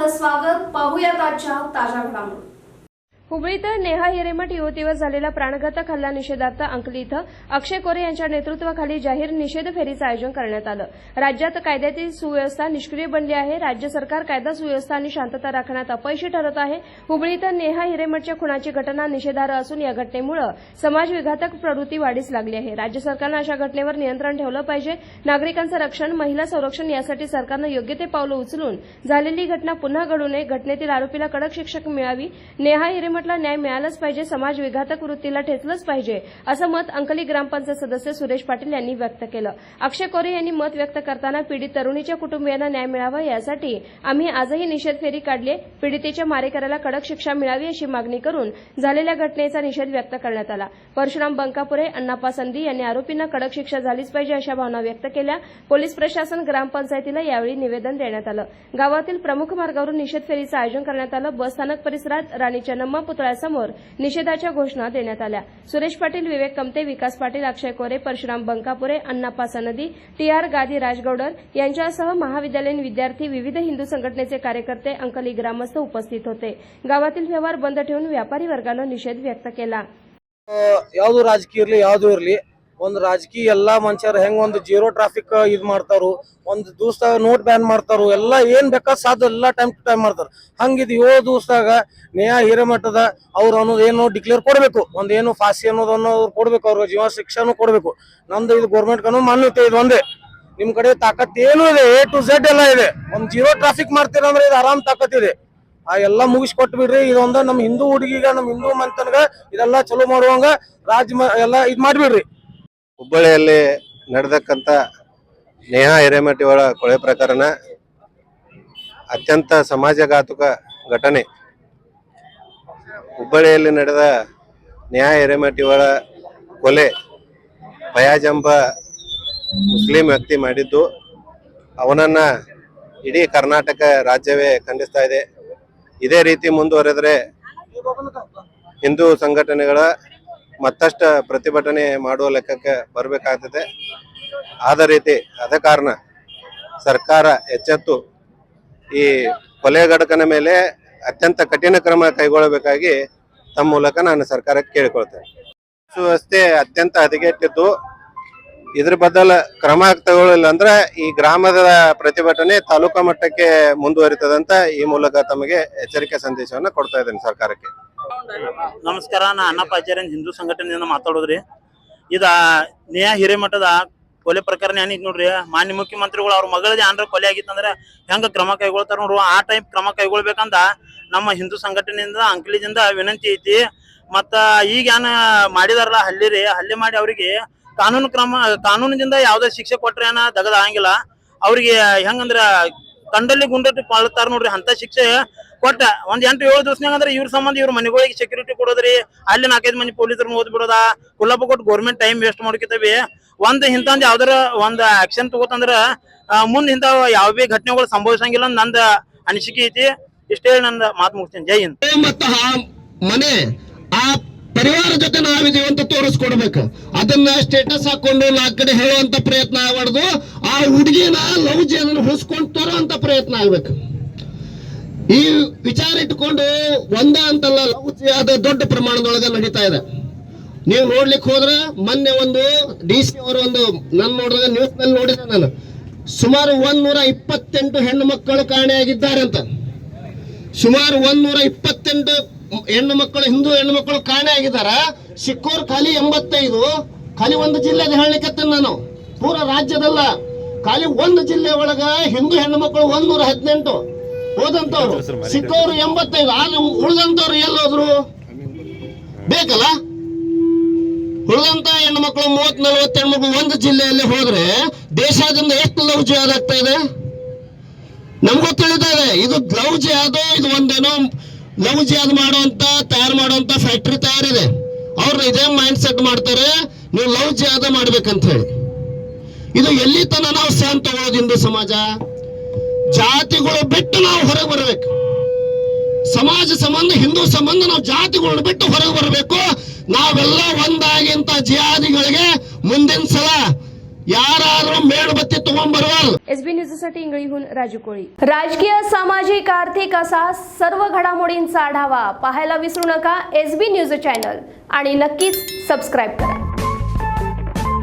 आपलं स्वागत. पाहूयात आजच्या ताज्या घडामोडी. हुबळीत नेहा हिरेमठ युवतीवर झालेला प्राणघातक हल्ला निषेधार्थ अंकली इथं अक्षय कोरे यांच्या नेतृत्वाखाली जाहीर निषेध फेरीचं आयोजन करण्यात आलं. राज्यात कायद्याची सुव्यवस्था निष्क्रिय बनली आहे. राज्य सरकार कायदा सुव्यवस्था आणि शांतता राखण्यात अपयशी ठरत आहे. हुबळीत नेहा हिरेमठच्या खुनाची घटना निषेधार्ह असून या घटनेमुळे समाज विघातक प्रवृत्ती वाढीस लागली आहे. राज्य सरकारनं अशा घटनेवर नियंत्रण ठेवलं पाहिजे. नागरिकांचं रक्षण, महिला संरक्षण यासाठी सरकारनं योग्य ते पावलं उचलून झालेली घटना पुन्हा घडू नये. घटनेतील आरोपीला कडक शिक्षा मिळावी. नेहा हिरेमठला न्याय मिळालाच पाहिजे. समाज विघातक वृत्तीला ठेचलंच पाहिजे असं मत अंकली ग्रामपंचायत सदस्य सुरेश पाटील यांनी व्यक्त केलं. अक्षय कोरे यांनी मत व्यक्त करताना पीडित तरुणीच्या कुटुंबियांना न्याय मिळावा यासाठी आम्ही आजही निषेध फेरी काढली. पीडितेच्या मारेकऱ्याला कडक शिक्षा मिळावी अशी मागणी करून झालेल्या घटनेचा निषेध व्यक्त करण्यात आला. परशुराम बंकापुरे, अण्णाप्पा संधी यांनी आरोपींना कडक शिक्षा झालीच पाहिजे अशा भावना व्यक्त केल्या. पोलीस प्रशासन, ग्रामपंचायतीला यावेळी निवेदन देण्यात आलं. गावातील प्रमुख मार्गावरून निषेध फेरीचं आयोजन करण्यात आलं. बस स्थानक परिसरात राणी चेन्नम्मा पुतळ्यासमोर निषेधाच्या घोषणा देण्यात आल्या. सुरेश पाटील, विवेक कमते, विकास पाटील, अक्षय कोरे, परशुराम बंकापुरे, अण्णाप्पा संधी, टी.आर. गादी, राजगौडर यांच्यासह महाविद्यालयीन विद्यार्थी, विविध हिंदू संघटनेचे कार्यकर्ते, अंकली ग्रामस्थ उपस्थित होते. गावातील व्यवहार बंद ठेवून व्यापारी वर्गानं निषेध व्यक्त केला. ಯಾವುದು ರಾಜಕೀಯ ಇರಲಿ ಯಾವುದು ಇರಲಿ ಒಂದು ರಾಜಕೀಯ ಎಲ್ಲಾ ಮನುಷ್ಯರು ಹೆಂಗ್ ಒಂದು ಜೀರೋ ಟ್ರಾಫಿಕ್ ಇದ್ ಮಾಡ್ತಾರು, ಒಂದು ದಿವಸದಾಗ ನೋಟ್ ಬ್ಯಾನ್ ಮಾಡ್ತಾರು, ಎಲ್ಲ ಏನ್ ಬೇಕಾದ ಸಾಧ್ಯ ಎಲ್ಲ ಟೈಮ್ ಟು ಟೈಮ್ ಮಾಡ್ತಾರ. ಹಂಗಿದ್ 7 ದಿವಸದಾಗ ನೇಹಾ ಹಿರೇಮಠದ ಅವ್ರು ಅನ್ನೋದು ಏನು ಡಿಕ್ಲೇರ್ ಕೊಡ್ಬೇಕು, ಒಂದ್ ಏನು ಫಾಸಿ ಅನ್ನೋದನ್ನು ಕೊಡ್ಬೇಕು, ಅವ್ರ ಜೀವ ಶಿಕ್ಷಾನು ಕೊಡ್ಬೇಕು. ನಮ್ದು ಇದು ಗೌರ್ಮೆಂಟ್ ಕಾನೂನು ಮಾನ್ಯತೆ ಇದು ಒಂದೇ. ನಿಮ್ ಕಡೆ ತಾಕತ್ ಏನು ಇದೆ, A to Z ಎಲ್ಲ ಇದೆ. ಒಂದ್ ಜೀರೋ ಟ್ರಾಫಿಕ್ ಮಾಡ್ತೀರ ಅಂದ್ರೆ ಇದು ಆರಾಮ್ ತಾಕತ್ ಇದೆ. ಆ ಎಲ್ಲ ಮುಗಿಸ್ಕೊಟ್ಟು ಬಿಡ್ರಿ. ಇದೊಂದ ನಮ್ ಹಿಂದೂ ಹುಡುಗಿಗ, ನಮ್ ಹಿಂದೂ ಮಂತನ್ಗ ಇದೆಲ್ಲ ಚಲೋ ಮಾಡುವಂಗ ಎಲ್ಲ ಇದ್ ಮಾಡ್ಬಿಡ್ರಿ. ಹುಬ್ಬಳ್ಳಿಯಲ್ಲಿ ನಡೆದಕ್ಕಂತ ನೇಹಾ ಹಿರೇಮಠ ಅವರ ಕೊಲೆ ಪ್ರಕರಣ ಅತ್ಯಂತ ಸಮಾಜಘಾತುಕ ಘಟನೆ. ಹುಬ್ಬಳ್ಳಿಯಲ್ಲಿ ನಡೆದ ನೇಹಾ ಹಿರೇಮಠ ಅವರ ಕೊಲೆ ಫಯಾಜ್ ಎಂಬ ಮುಸ್ಲಿಂ ವ್ಯಕ್ತಿ ಮಾಡಿದ್ದು, ಅವನನ್ನ ಇಡೀ ಕರ್ನಾಟಕ ರಾಜ್ಯವೇ ಖಂಡಿಸ್ತಾ ಇದೆ. ಇದೇ ರೀತಿ ಮುಂದುವರೆದರೆ ಹಿಂದೂ ಸಂಘಟನೆಗಳ ಮತ್ತಷ್ಟು ಪ್ರತಿಭಟನೆ ಮಾಡುವ ಲೆಕ್ಕಕ್ಕೆ ಬರಬೇಕಾಗ್ತದೆ. ಆದ ರೀತಿ ಅದ ಕಾರಣ ಸರ್ಕಾರ ಎಚ್ಚೆತ್ತು ಈ ಕೊಲೆ ಘಟಕನ ಮೇಲೆ ಅತ್ಯಂತ ಕಠಿಣ ಕ್ರಮ ಕೈಗೊಳ್ಳಬೇಕಾಗಿ ತಮ್ಮ ಮೂಲಕ ನಾನು ಸರ್ಕಾರಕ್ಕೆ ಕೇಳಿಕೊಳ್ತೇನೆ. ಸುವ್ಯವಸ್ಥೆ ಅತ್ಯಂತ ಹದಗೆಟ್ಟಿದ್ದು, ಇದ್ರ ಬದಲ ಕ್ರಮ ತಗೊಳ್ಳಿಲ್ಲ ಅಂದ್ರೆ ಈ ಗ್ರಾಮದ ಪ್ರತಿಭಟನೆ ತಾಲೂಕಾ ಮಟ್ಟಕ್ಕೆ ಮುಂದುವರಿತದಂತ ಈ ಮೂಲಕ ತಮಗೆ ಎಚ್ಚರಿಕೆ ಸಂದೇಶವನ್ನ ಕೊಡ್ತಾ ಇದ್ದೇನೆ ಸರ್ಕಾರಕ್ಕೆ. ನಮಸ್ಕಾರ, ನಾ ಅಣ್ಣಪ್ಪ ಆಚಾರ್ಯ ಹಿಂದೂ ಸಂಘಟನೆಯಿಂದ ಮಾತಾಡೋದ್ರಿ. ಇದ ನೇಹಾ ಹಿರೇಮಠದ ಕೊಲೆ ಪ್ರಕರಣ ಏನಿದ್ ನೋಡ್ರಿ, ಮಾನ್ಯ ಮುಖ್ಯಮಂತ್ರಿಗಳು ಅವ್ರ ಮಗಳದ ಏನಾರ ಕೊಲೆ ಆಗಿತ್ತಂದ್ರ ಹೆಂಗ ಕ್ರಮ ಕೈಗೊಳ್ತಾರ ನೋಡ್ರು, ಆ ಟೈಪ್ ಕ್ರಮ ಕೈಗೊಳ್ಬೇಕಂತ ನಮ್ಮ ಹಿಂದೂ ಸಂಘಟನೆಯಿಂದ ಅಂಕಲಿದಿಂದ ವಿನಂತಿ ಐತಿ. ಮತ್ತ ಈಗ ಏನ ಮಾಡಿದಾರಲ್ಲ ಹಲ್ಲೆ ಮಾಡಿ ಅವ್ರಿಗೆ ಕಾನೂನಿನಿಂದ ಯಾವ್ದೇ ಶಿಕ್ಷೆ ಕೊಟ್ರೆ ಏನ ದಗದ ಆಗಂಗಿಲ್ಲ. ಅವ್ರಿಗೆ ಹೆಂಗಂದ್ರ ಕಂಡಲ್ಲಿ ಗುಂಡಟ್ಟಿ ಪಾಳ್ತಾರ ನೋಡ್ರಿ, ಅಂತ ಶಿಕ್ಷೆ ಕೊಟ್ಟ ಒಂದ್ 8-7 ದಿವಸನಾಗ ಅಂದ್ರೆ ಇವ್ರ ಸಂಬಂಧ ಇವ್ರ ಮನೆಗಳಿಗೆ ಸೆಕ್ಯೂರಿಟಿ ಕೊಡೋದ್ರಿ, ಅಲ್ಲಿ 4-5 ಮಂದಿ ಪೊಲೀಸರನ್ನ ಓದ್ ಬಿಡೋದ, ಕುಲ್ಲಪ್ಪ ಕೊಟ್ಟು ಗೌರ್ಮೆಂಟ್ ಟೈಮ್ ವೇಸ್ಟ್ ಮಾಡ್ಕೊತೇವಿ. ಒಂದ್ ಇಂತಂದ್ ಯಾವ್ದಾರ ಒಂದ್ ಆಕ್ಷನ್ ತಗೋತಂದ್ರ ಮುಂದ್ ಇಂತ ಯಾವ ಭೀ ಘಟನೆಗಳು ಸಂಭವಿಸಂಗಿಲ್ಲ ನಂದ ಅನಿಸಿಕೆ ಐತಿ. ಇಷ್ಟೇ ನಂದ ಮಾತು ಮುಗಿಸ್ತೇನೆ. ಜೈ ಹಿಂದ್. ಮತ್ತ ಮನೆ ಆ ಪರಿವಾರ ಜೊತೆ ನಾವಿದೀವಿ ಅಂತ ತೋರಿಸ್ಕೊಡ್ಬೇಕು. ಅದನ್ನ ಸ್ಟೇಟಸ್ ಹಾಕೊಂಡು 4 ಕಡೆ ಹೇಳುವಂತ ಪ್ರಯತ್ನ ಆಗ್ಬಾರ್ದು. ಆ ಹುಡುಗಿನ ಲವ್ ಜೀವನ ಹುಸ್ಕೊಂಡು ತರುವಂತ ಪ್ರಯತ್ನ ಆಗ್ಬೇಕು. ಈ ವಿಚಾರ ಇಟ್ಕೊಂಡು ಒಂದ ಅಂತಲ್ಲ, ಲವ್ ಅದು ದೊಡ್ಡ ಪ್ರಮಾಣದೊಳಗೆ ನಡೀತಾ ಇದೆ. ನೀವು ನೋಡ್ಲಿಕ್ಕೆ ಹೋದ್ರೆ ಮೊನ್ನೆ ಒಂದು DC ಅವರು ಒಂದು ನಾನು ನೋಡಿದಾಗ ನ್ಯೂಸ್ ನಲ್ಲಿ ನೋಡಿದೆ ನಾನು, ಸುಮಾರು 128 ಹೆಣ್ಣು ಮಕ್ಕಳು ಕಾಣೆಯಾಗಿದ್ದಾರೆ ಅಂತ. ಸುಮಾರು 128 ಹೆಣ್ಣು ಮಕ್ಕಳು, ಹಿಂದೂ ಹೆಣ್ಣು ಮಕ್ಕಳು ಕಾಣೆ ಆಗಿದಾರ. ಸಿಕ್ಕೋರು ಖಾಲಿ 85. ಖಾಲಿ ಒಂದು ಜಿಲ್ಲೆದ ಹೇಳಲಿಕ್ಕೆ ನಾನು, ಪೂರ ರಾಜ್ಯದಲ್ಲ, ಖಾಲಿ ಒಂದು ಜಿಲ್ಲೆ ಒಳಗ ಹಿಂದೂ ಹೆಣ್ಣು ಮಕ್ಕಳು 118 ಹೋದಂತವ್ರು, ಸಿಕ್ಕೋರು 85. ಆದ್ರೆ ಉಳಿದಂತವ್ರು ಎಲ್ಲೋದ್ರು ಬೇಕಲ್ಲ. ಉಳಿದಂತ ಹೆಣ್ಣು ಮಕ್ಕಳು 30-40 ಹೆಣ್ಮಕ್ಳು ಒಂದು ಜಿಲ್ಲೆಯಲ್ಲಿ ಹೋದ್ರೆ ದೇಶಾದ್ಯಂತ ಎಷ್ಟು ಲವ್ ಜಿಹಾದ್ ಆಗ್ತಾ ಇದೆ ನಮಗೂ ತಿಳಿತಾ ಇದೆ. ಇದು ಲವ್ ಜಿಹಾದ್, ಇದು ಒಂದೇನೋ ಲವ್ ಜಿಹಾದ್ ಮಾಡುವಂತ ತಯಾರು ಮಾಡುವಂತ ಫ್ಯಾಕ್ಟರಿ ತಯಾರಿದೆ. ಅವ್ರು ಇದೇ ಮೈಂಡ್ ಸೆಟ್ ಮಾಡ್ತಾರೆ, ನೀವು ಲವ್ ಜಿಹಾದ್ ಮಾಡ್ಬೇಕಂತ ಹೇಳಿ. ಇದು ಎಲ್ಲಿ ತನ ನಾವು ಸಹನ್ ತಗೊಳ್ಳೋದು? ಹಿಂದೂ ಸಮಾಜ ಜಾತಿಗಳು ಬಿಟ್ಟು ನಾವು ಹೊರಗೆ ಬರಬೇಕು. ಸಮಾಜ ಸಂಬಂಧ, ಹಿಂದೂ ಸಂಬಂಧ ನಾವು ಜಾತಿಗಳನ್ನ ಬಿಟ್ಟು ಹೊರಗೆ ಬರಬೇಕು. ನಾವೆಲ್ಲ ಒಂದಾಗಿಂತ ಜಿಹಾದಿಗಳಿಗೆ ಮುಂದಿನ ಸಲ ಯಾರು ಮೇಣಬತ್ತಿ ತಗೊಂಡ್ಬರುವಲ್. एसबी न्यूजसाठी इंगळीहून राजू कोळी. राजकीय सामाजिक आर्थिक असा सर्व घडामोडींचा आढावा पाहायला विसरू नका एसबी न्यूज चॅनल आणि नक्कीच सबस्क्राईब करा.